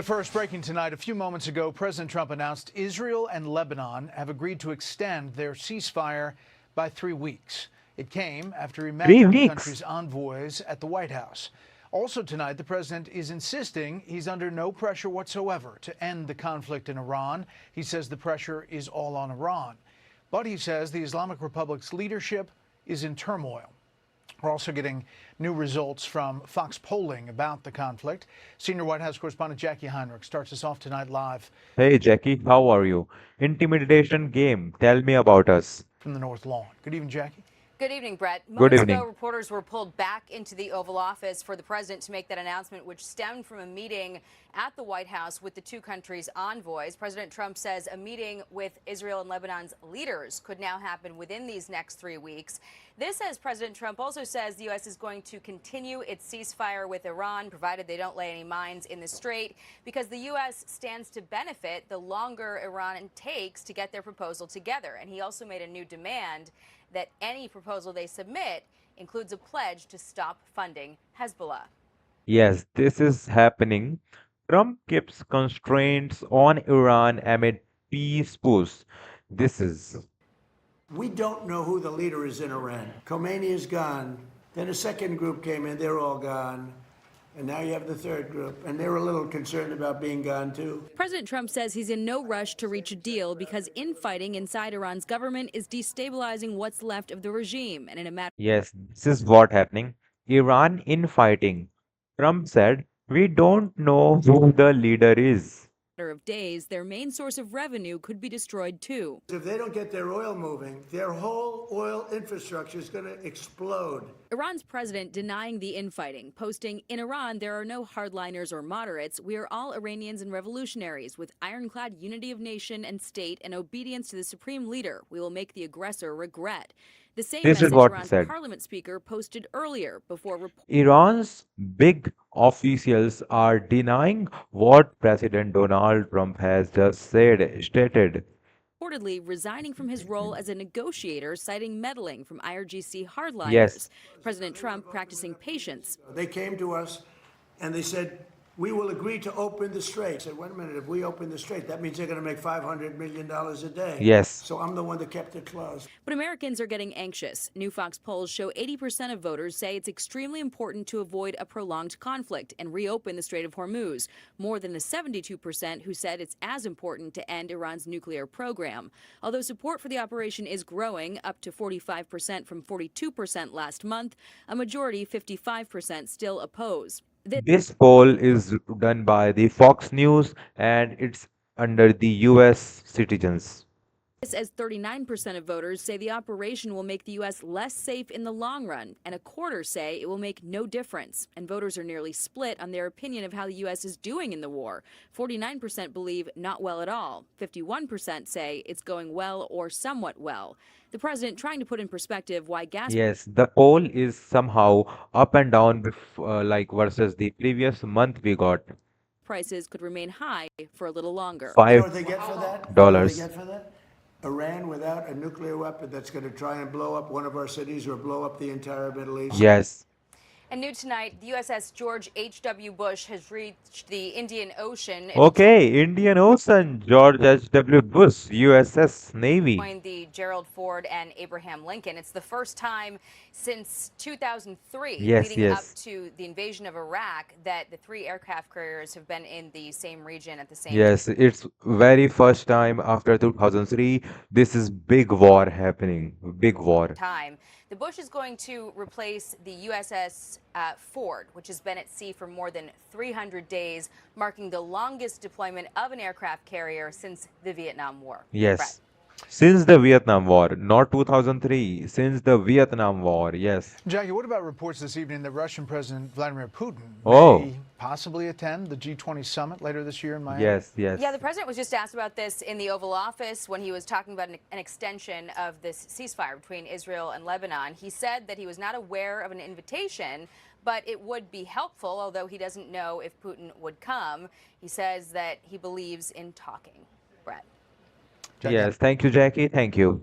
But first, breaking tonight, a few moments ago, President Trump announced Israel and Lebanon have agreed to extend their ceasefire by 3 weeks. It came after he met Three with the weeks. country's envoys at the White House. Also tonight, the president is insisting he's under no pressure whatsoever to end the conflict in Iran. He says the pressure is all on Iran. But he says the Islamic Republic's leadership is in turmoil. We're also getting new results from Fox polling about the conflict. Senior White House correspondent Jackie Heinrich starts us off tonight live Hey Jackie, how are you? Intimidation game. Tell me about us. from the North Lawn. Good evening, Jackie. Good evening, Brett. Good Moments ago, evening. reporters were pulled back into the Oval Office for the president to make that announcement, which stemmed from a meeting at the White House with the two countries' envoys. President Trump says a meeting with Israel and Lebanon's leaders could now happen within these next 3 weeks. This, as President Trump also says, the U.S. is going to continue its ceasefire with Iran, provided they don't lay any mines in the strait, because the U.S. stands to benefit the longer Iran takes to get their proposal together. And he also made a new demand that any proposal they submit includes a pledge to stop funding Hezbollah. Yes, this is happening. Trump keeps constraints on Iran amid peace push. This is We don't know who the leader is in Iran. Khomeini is gone. Then a second group came in, they're all gone. And now you have the third group, and they're a little concerned about being gone too. President Trump says he's in no rush to reach a deal because infighting inside Iran's government is destabilizing what's left of the regime. And in a matter yes, this is what happening. Iran infighting. Trump said, "We don't know who the leader is." of days, their main source of revenue could be destroyed too. If they don't get their oil moving, their whole oil infrastructure is going to explode. Iran's president denying the infighting, posting, "In Iran, there are no hardliners or moderates. We are all Iranians and revolutionaries with ironclad unity of nation and state and obedience to the supreme leader. We will make the aggressor regret." The same This is message what he Iran's said. parliament speaker posted earlier before Iran's big officials are denying what President Donald Trump has just stated. reportedly resigning from his role as a negotiator, citing meddling from IRGC hardliners. Yes. President Trump practicing patience. They came to us and they said, "We will agree to open the strait." I said, "Wait a minute, if we open the strait, that means they're going to make $500 million a day." Yes. So I'm the one that kept it closed. But Americans are getting anxious. New Fox polls show 80% of voters say it's extremely important to avoid a prolonged conflict and reopen the Strait of Hormuz, more than the 72% who said it's as important to end Iran's nuclear program. Although support for the operation is growing, up to 45% from 42% last month, a majority, 55%, still oppose. This poll is done by the Fox News and it's under the US citizens. This as 39% of voters say the operation will make the U.S. less safe in the long run, and a quarter say it will make no difference. And voters are nearly split on their opinion of how the U.S. is doing in the war. 49% believe not well at all. 51% say it's going well or somewhat well. The president trying to put in perspective why gas Yes, the poll is somehow up and down like versus the previous month we got prices could remain high for a little longer. You know what they get for that? You know what $5. they get for that? Iran without a nuclear weapon that's going to try and blow up one of our cities or blow up the entire Middle East. Yes. And new tonight, the USS George H.W. Bush has reached the Indian Ocean. Okay, Indian Ocean, George H.W. Bush, USS Navy. Joined the Gerald Ford and Abraham Lincoln. It's the first time since 2003, Yes, leading up yes. to the invasion of Iraq, that the three aircraft carriers have been in the same region at the same Yes, it's very first time after 2003. This is big war happening. Big war. time. The Bush is going to replace the USS Ford, which has been at sea for more than 300 days, marking the longest deployment of an aircraft carrier since the Vietnam War. Yes. Brett. Since the Vietnam War, not 2003, since the Vietnam War, yes. Jackie, what about reports this evening that Russian President Vladimir Putin Oh. may possibly attend the G20 summit later this year in Miami? Yes, yes. Yeah, the president was just asked about this in the Oval Office when he was talking about an extension of this ceasefire between Israel and Lebanon. He said that he was not aware of an invitation, but it would be helpful, although he doesn't know if Putin would come. He says that he believes in talking. Brett. Jackie. Yes, thank you, Jackie. Thank you.